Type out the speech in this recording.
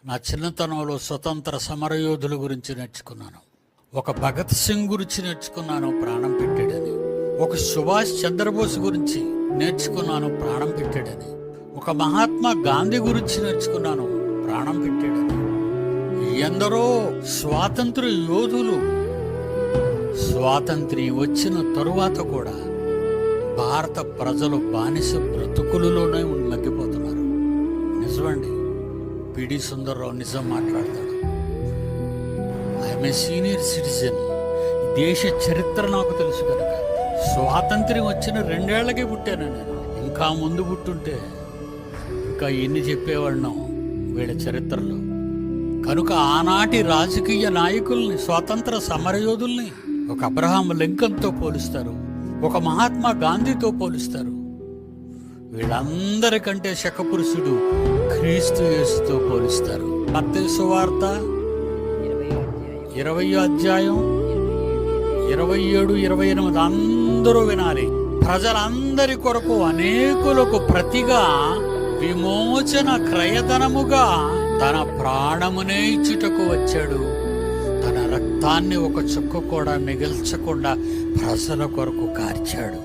నా చిన్నతనంలో స్వతంత్ర సమరయోధుల గురించి నేర్చుకున్నాను. ఒక భగత్ సింగ్ గురించి నేర్చుకున్నాను, ప్రాణం పెట్టాడని. ఒక సుభాష్ చంద్రబోస్ గురించి నేర్చుకున్నాను, ప్రాణం పెట్టాడని. ఒక మహాత్మా గాంధీ గురించి నేర్చుకున్నాను, ప్రాణం పెట్టాడని. ఎందరో స్వాతంత్ర యోధులు స్వాతంత్ర్యం వచ్చిన తరువాత కూడా భారత ప్రజలు బానిస బ్రతుకులలోనే మగ్గిపోతున్నారు. నిజమండి, పిడి సుందర్రావు నిజం మాట్లాడతాడు. I'm a senior citizen. దేశ చరిత్ర నాకు తెలుసు కనుక. స్వాతంత్ర్యం వచ్చిన 2 ఏళ్లకే పుట్టాను నేను. ఇంకా ముందు పుట్టుంటే ఇంకా ఎన్ని చెప్పేవాడినాం వీళ్ళ చరిత్రలో. కనుక ఆనాటి రాజకీయ నాయకుల్ని, స్వాతంత్ర సమరయోధుల్ని ఒక అబ్రహాం లింకన్తో పోలుస్తారు, ఒక మహాత్మా గాంధీతో పోలుస్తారు. వీళ్ళందరికంటే శకపురుషుడు క్రీస్తు యేసుతో పోలుస్తారు. మత్తయి సువార్త 20వ అధ్యాయం 27, 28 అందరూ వినాలి. ప్రజలందరి కొరకు అనేకులకు ప్రతిగా విమోచన క్రయధనముగా తన ప్రాణమునే ఇచ్చుటకు వచ్చాడు. తన రక్తాన్ని ఒక చుక్క కూడా మిగల్చకుండా ప్రజల కొరకు కార్చాడు.